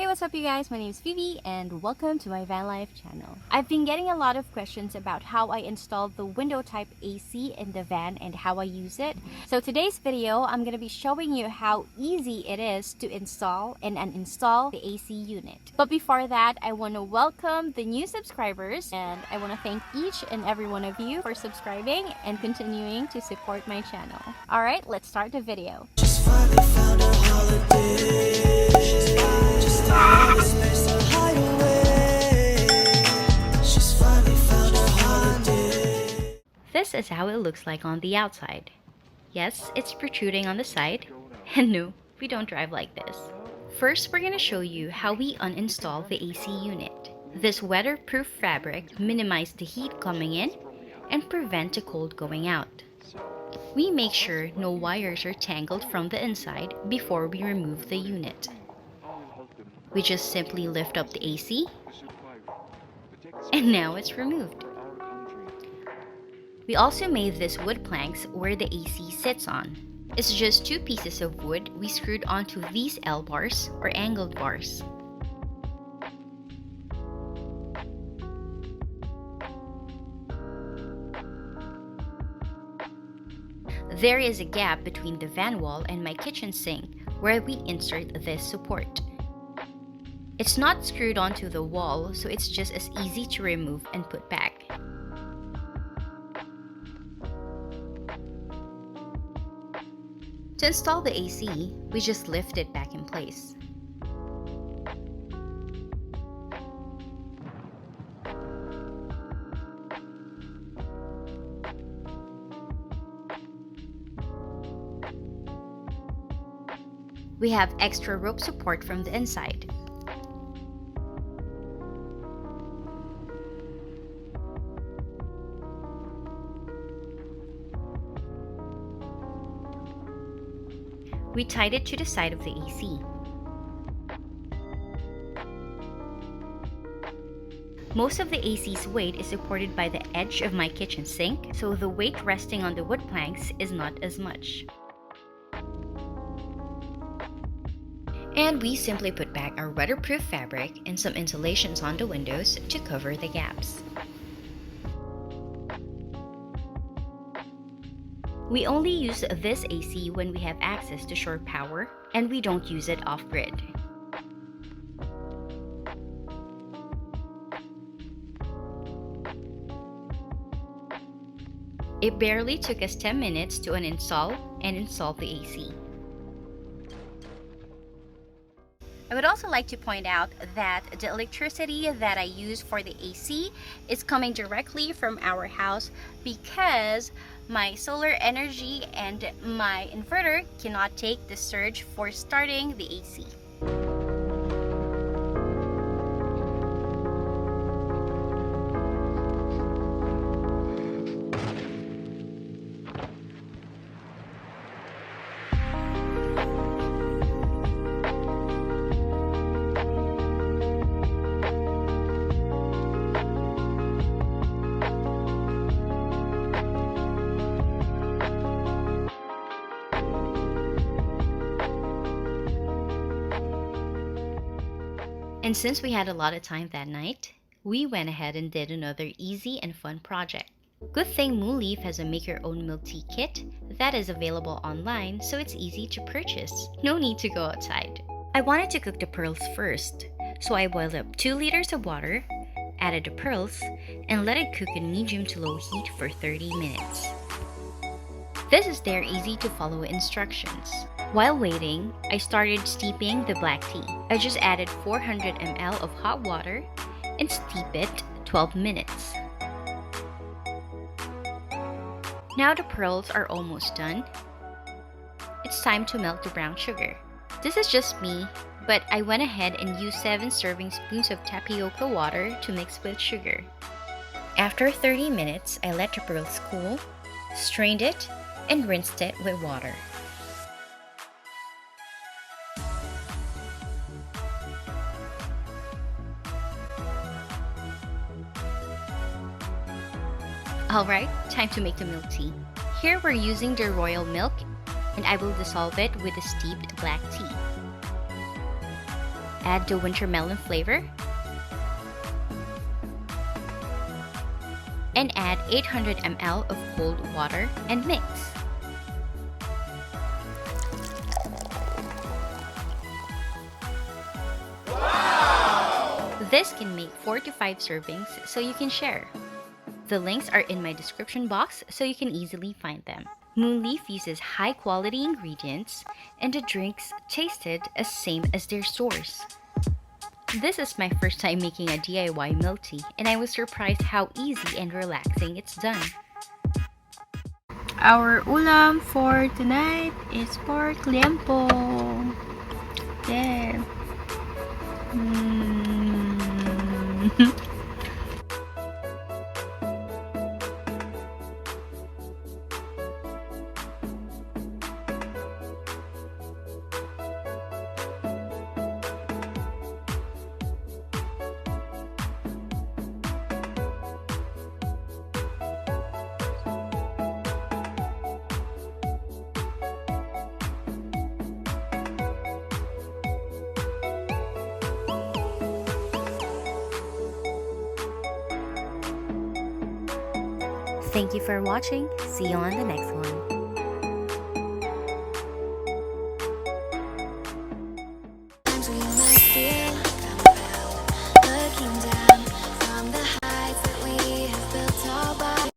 Hey, what's up you guys? My name is Phoebe and welcome to my VanLife channel. I've been getting a lot of questions about how I installed the window type AC in the van and how I use it. So today's video, I'm going to be showing you how easy it is to install and uninstall the AC unit. But before that, I want to welcome the new subscribers and I want to thank each and every one of you for subscribing and continuing to support my channel. Alright, let's start the video. Just finally found a holiday. Just another space to hide away. She's finally found a holiday. This is how it looks like on the outside. Yes, it's protruding on the side. And no, we don't drive like this. First, we're going to show you how we uninstall the AC unit. This weatherproof fabric minimizes the heat coming in and prevent the cold going out. We make sure no wires are tangled from the inside before we remove the unit. We just simply lift up the AC, and now it's removed. We also made this wood planks where the AC sits on. It's just two pieces of wood we screwed onto these L bars or angled bars. There is a gap between the van wall and my kitchen sink where we insert this support. It's not screwed onto the wall, so it's just as easy to remove and put back. To install the AC, we just lift it back in place. We have extra rope support from the inside. We tied it to the side of the AC. Most of the AC's weight is supported by the edge of my kitchen sink, so the weight resting on the wood planks is not as much. And we simply put back our weatherproof fabric and some insulations on the windows to cover the gaps. We only use this AC when we have access to shore power and we don't use it off-grid. It barely took us 10 minutes to uninstall and install the AC. I would also like to point out that the electricity that I use for the AC is coming directly from our house because my solar energy and my inverter cannot take the surge for starting the AC. And since we had a lot of time that night, we went ahead and did another easy and fun project. Good thing Moonleaf has a make your own milk tea kit that is available online, so it's easy to purchase. No need to go outside. I wanted to cook the pearls first, so I boiled up 2 liters of water, added the pearls, and let it cook in medium to low heat for 30 minutes. This is their easy to follow instructions. While waiting, I started steeping the black tea. I just added 400 ml of hot water and steep it 12 minutes. Now the pearls are almost done. It's time to melt the brown sugar. This is just me, but I went ahead and used 7 serving spoons of tapioca water to mix with sugar. After 30 minutes, I let the pearls cool, strained it, and rinsed it with water. Alright, time to make the milk tea. Here we're using the royal milk and I will dissolve it with the steeped black tea. add the winter melon flavor and add 800 ml of cold water and mix. This can make 4 to 5 servings so you can share. The links are in my description box so you can easily find them. Moonleaf uses high quality ingredients and the drinks tasted as same as their source. This is my first time making a DIY milk tea and I was surprised how easy and relaxing it's done. Our ulam for tonight is pork liempo. Yeah. Thank you for watching. See you on the next one.